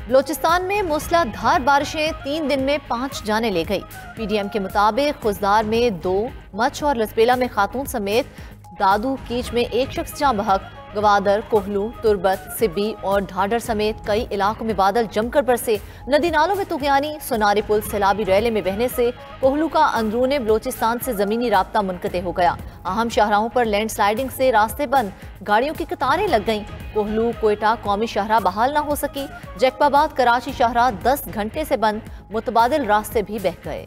बलोचिस्तान में मूसलाधार बारिशें 3 दिन में 5 जाने ले गई। पीडीएम के मुताबिक खुजदार में 2, मच और लसबेला में खातून समेत दादू कीच में 1 शख्स जाँ बहक। गवादर, कोहलू, तुरबत, सिब्बी और ढाडर समेत कई इलाकों में बादल जमकर बरसे। नदी नालों में तुगयानी, सोनारी पुल सैलाबी रैले में बहने से कोहलू का अंदरूने बलोचिस्तान से जमीनी राब्ता मुनक़ते हो गया। अहम शाहराहों पर लैंडस्लाइडिंग से रास्ते बंद, गाड़ियों की कतारें लग गईं। कोहलू कोयटा कौमी शाहराह बहाल न हो सकी। जैकबाबाद कराची शाहराह 10 घंटे से बंद, मुतबादिल रास्ते भी बह गए।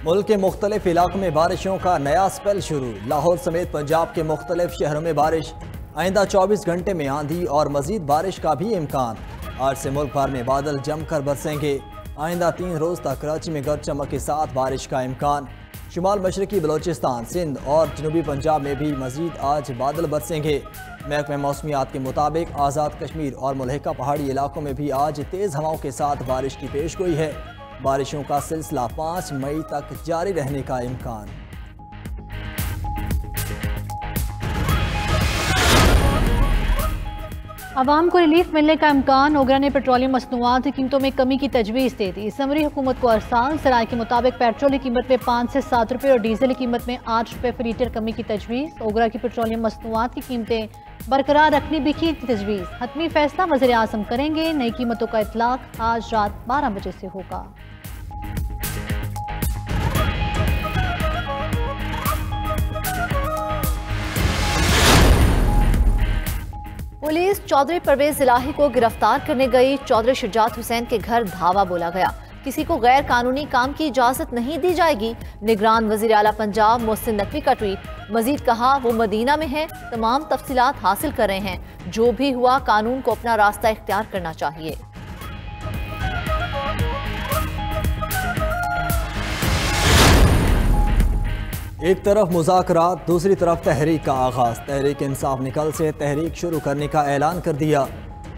मुल्क के मुख्तलिफ इलाकों में बारिशों का नया स्पेल शुरू। लाहौर समेत पंजाब के मुख्तलिफ शहरों में बारिश। आइंदा 24 घंटे में आंधी और मजीद बारिश का भी इम्कान। आज से मुल्क भर में बादल जमकर बरसेंगे। आइंदा 3 रोज तक कराची में गरज चमक के साथ बारिश का इम्कान। शुमाल मशरकी बलोचिस्तान, सिंध और जनूबी पंजाब में भी मजीद आज बादल बरसेंगे। महकमे मौसमियात के मुताबिक आज़ाद कश्मीर और मुल्हिका पहाड़ी इलाकों में भी आज तेज़ हवाओं के साथ बारिश की पेशगोई है। बारिशों का सिलसिला 5 मई तक जारी रहने का इम्कान। अवाम को रिलीफ मिलने का इम्कान। ओगरा ने पेट्रोलियम मसनूआत की कीमतों में कमी की तजवीज़ दे दी। समरी हुकूमत को अरसाल। सराय के मुताबिक पेट्रोल की कीमत में 5 से 7 रुपये और डीजल की कीमत में 8 रुपये फी लीटर कमी की तजवीज़। ओगरा की पेट्रोलियम मसनूआत की कीमतें बरकरार रखने भी की तजवीज़। हतमी फैसला वज़ीर आज़म करेंगे। नई कीमतों का इतलाक आज रात 12 बजे से होगा। पुलिस चौधरी परवेज इलाही को गिरफ्तार करने गई। चौधरी शुजात हुसैन के घर धावा बोला गया। किसी को गैर कानूनी काम की इजाजत नहीं दी जाएगी। निगरान वजीर आला पंजाब मोहसिन नकवी का ट्वीट। मजीद कहा, वो मदीना में है, तमाम तफसीलात हासिल कर रहे हैं। जो भी हुआ कानून को अपना रास्ता इख्तियार करना चाहिए। एक तरफ मुज़ाकरात, दूसरी तरफ तहरीक का आगाज। तहरीक इंसाफ ने कल से तहरीक शुरू करने का ऐलान कर दिया।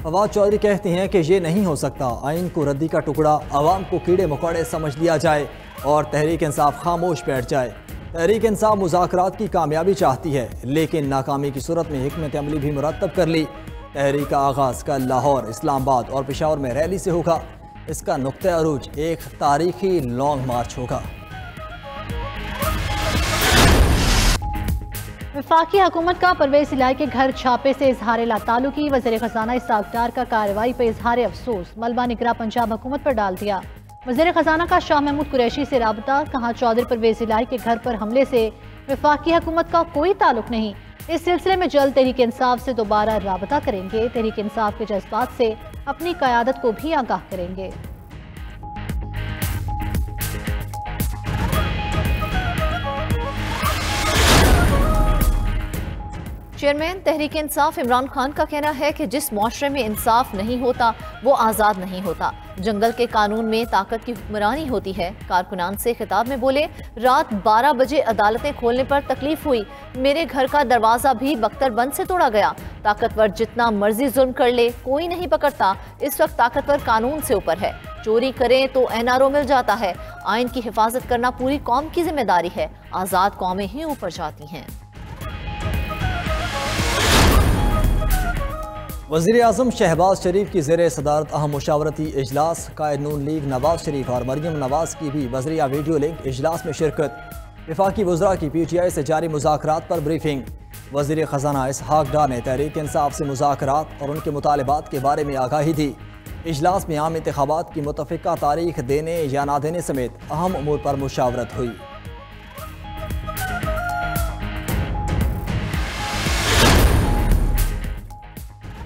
फवाद चौधरी कहती हैं कि ये नहीं हो सकता आइन को रद्दी का टुकड़ा अवाम को कीड़े मकोड़े समझ लिया जाए और तहरीक इंसाफ खामोश बैठ जाए। तहरीक इंसाफ मुज़ाकरात की कामयाबी चाहती है, लेकिन नाकामी की सूरत में हिकमत अमली भी मुरतब कर ली। तहरीक का आगाज़ कल लाहौर, इस्लामाबाद और पेशावर में रैली से होगा। इसका नुक्ते अरूज एक तारीखी लॉन्ग मार्च होगा। वफाकी हुकूमत का परवेज इलाही के घर छापे से इजहार लातालुकी। वज़ीर ख़ज़ाना इसहाक़ डार का कार्रवाई पर इजहार अफसोस। मलबा निगरां पंजाब हुकूमत पर डाल दिया। वज़ीर ख़ज़ाना का शाह महमूद कुरैशी से राबता। कहा, चौधरी परवेज इलाही के घर पर हमले से वफाकी हुकूमत का कोई ताल्लुक नहीं। इस सिलसिले में जल्द तहरीक इंसाफ से दोबारा राबता करेंगे। तहरीक इंसाफ के जज्बात से अपनी क़यादत को भी आगाह करेंगे। चेयरमैन तहरीक इंसाफ इमरान खान का कहना है कि जिस मुआशरे में इंसाफ नहीं होता वो आज़ाद नहीं होता। जंगल के कानून में ताकत की हुक्मरानी होती है। कारकुनान से खिताब में बोले, रात 12 बजे अदालतें खोलने पर तकलीफ हुई। मेरे घर का दरवाज़ा भी बख्तरबंद से तोड़ा गया। ताकतवर जितना मर्जी जुल्म कर ले, कोई नहीं पकड़ता। इस वक्त ताकतवर कानून से ऊपर है। चोरी करें तो NRO मिल जाता है। आइन की हिफाजत करना पूरी कौम की जिम्मेदारी है। आज़ाद कौमें ही ऊपर जाती हैं। वज़ीर आज़म शहबाज शरीफ की ज़ेर सदारत अहम मुशावरती इजलास। कायद नून लीग नवाज शरीफ और मरियम नवाज की भी वज़रिया वीडियो लिंक इजलास में शिरकत। वफाकी वज़रा की PTI से जारी मुज़ाकरात पर ब्रीफिंग। वज़ीर ख़ज़ाना इसहाक़ डार ने तहरीक इंसाफ से मुज़ाकरात और उनके मुतालबात के बारे में आगाही दी। इजलास में आम इंतख़ाबात की मुतफ़िक़ा तारीख देने या ना देने समेत अहम उमूर पर मुशावरत हुई।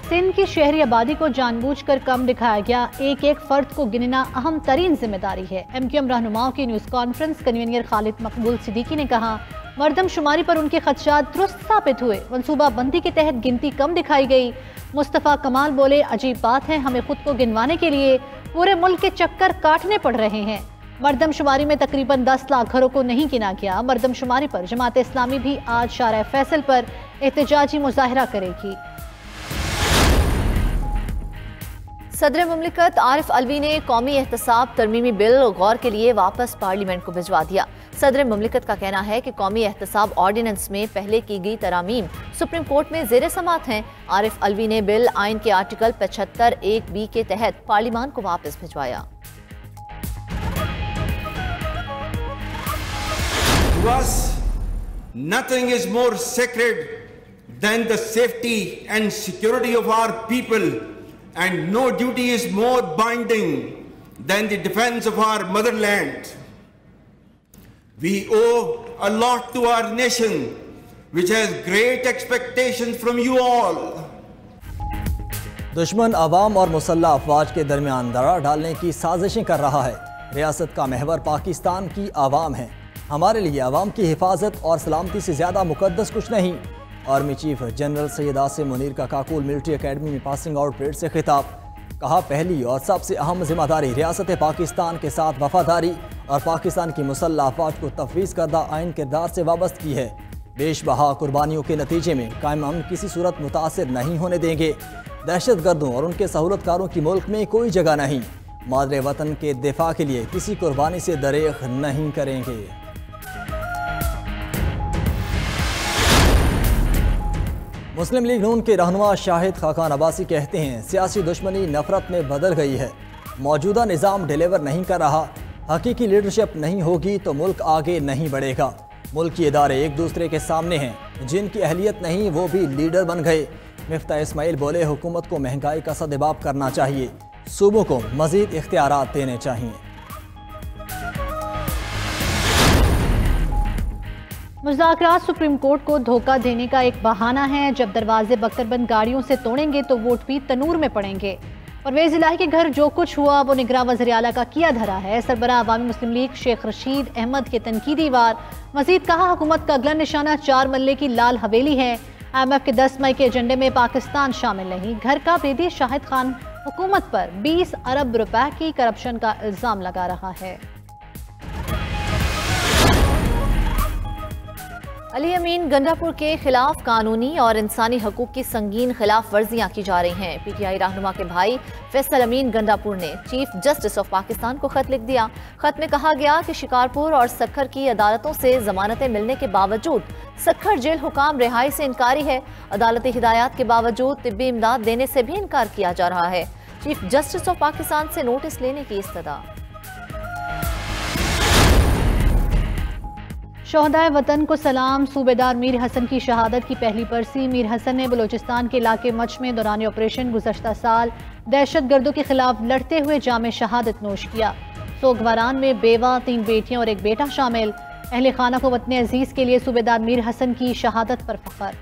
सिंध की शहरी आबादी को जानबूझकर कम दिखाया गया। एक एक फर्द को गिनना अहम तरीन जिम्मेदारी है। MQM रहनुमाओं की न्यूज़ कॉन्फ्रेंस कन्वीनर खालिद मकबूल सिद्दीकी ने कहा, मरदमशुमारी पर उनके खदशात दुरुस्त साबित हुए। मनसूबाबंदी के तहत गिनती कम दिखाई गई। मुस्तफ़ा कमाल बोले, अजीब बात है, हमें खुद को गिनवाने के लिए पूरे मुल्क के चक्कर काटने पड़ रहे हैं। मरदमशुमारी में तकरीबन 10 लाख घरों को नहीं गिना गया। मरदमशुमारी पर जमात इस्लामी भी आज शारा फैसल पर एहतजाजी मुजाहरा करेगी। सदर मुमलिकत आरिफ अलवी ने कौमी एहतसाब तरमीमी बिल गौर के लिए वापस पार्लियामेंट को भिजवा दिया। सदर मुमलिकत का कहना है कि कौमी एहतसाब ऑर्डिनेंस में पहले की गई तरामीम सुप्रीम कोर्ट में ज़ेर समात हैं। आरिफ अलवी ने बिल आइन के आर्टिकल 75(1)(b) के तहत पार्लियामान को वापस भिजवाया। Nothing is more sacred than the safety and security of our people, and no duty is more binding than the defense of our motherland. We owe a lot to our nation, which has great expectations from you all. दुश्मन अवाम और मुसल्लह अफवाज के दरमियान दरार डालने की साजिशें कर रहा है। रियासत का महवर पाकिस्तान की आवाम है। हमारे लिए आवाम की हिफाजत और सलामती से ज़्यादा मुकद्दस कुछ नहीं। Army chief general Syed Asim Munir का काकुल मिलिट्री अकेडमी में पासिंग आउट परेड से खिताब। कहा, पहली और सबसे अहम जिम्मेदारी रियासत पाकिस्तान के साथ वफादारी और पाकिस्तान की मुसल्लह अफवाज को तफवीज़ करदा आइन किरदार से वाबस्तगी है। बेशबहा कुर्बानियों के नतीजे में कायम अमन किसी सूरत मुतासर नहीं होने देंगे। दहशत गर्दों और उनके सहूलतकारों की मुल्क में कोई जगह नहीं। मादरे वतन के दिफा के लिए किसी कुर्बानी से दरेख नहीं करेंगे। मुस्लिम लीग नून के रहनुमा शाहिद खाकान अब्बासी कहते हैं, सियासी दुश्मनी नफरत में बदल गई है। मौजूदा निज़ाम डिलीवर नहीं कर रहा। हकीकी लीडरशिप नहीं होगी तो मुल्क आगे नहीं बढ़ेगा। मुल्की इदारे एक दूसरे के सामने हैं। जिनकी अहलियत नहीं वो भी लीडर बन गए। मिफ्ता इस्माइल बोले, हुकूमत को महंगाई का सदबाब करना चाहिए। सूबों को मज़ीद इख्तियारात देने चाहिए। मुज़ाकरात सुप्रीम कोर्ट को धोखा देने का एक बहाना है। जब दरवाजे बख्तरबंद गाड़ियों से तोड़ेंगे तो वोट भी तनूर में पड़ेंगे। परवेज़ इलाही के घर जो कुछ हुआ वो निगरान वज़ीर आला का किया धरा है। सरबराह अवामी मुस्लिम लीग शेख रशीद अहमद के तनकीदी वार। मज़ीद कहा, हुकूमत का अगला निशाना 4 मरले की लाल हवेली है। IMF के 10 मई के एजेंडे में पाकिस्तान शामिल नहीं। घर का बेदी शाहिद खान हुकूमत पर 20 अरब रुपए की करप्शन का इल्ज़ाम लगा रहा है। अली अमीन गंडापुर के खिलाफ कानूनी और इंसानी हकूक की संगीन खिलाफ वर्जियाँ की जा रही हैं। PTI रहनुमा के भाई फैसल अमीन गंडापुर ने चीफ जस्टिस ऑफ पाकिस्तान को खत लिख दिया। खत में कहा गया कि शिकारपुर और सक्खर की अदालतों से जमानतें मिलने के बावजूद सक्खर जेल हुकाम रिहाई से इनकारी है। अदालती हिदायत के बावजूद तिब्बी इमदाद देने से भी इनकार किया जा रहा है। चीफ जस्टिस ऑफ पाकिस्तान से नोटिस लेने की इस्तदा। शोहदाए वतन को सलाम। सूबेदार मीर हसन की शहादत की पहली बरसी। मीर हसन ने बलूचिस्तान के इलाके मच में दौरान ऑपरेशन गुज़श्ता साल दहशत गर्दों के खिलाफ लड़ते हुए जामे शहादत नोश किया। सोगवारान में बेवा, 3 बेटियां और 1 बेटा शामिल। अहले खाना को वतन अजीज के लिए सूबेदार मीर हसन की शहादत पर फख्र।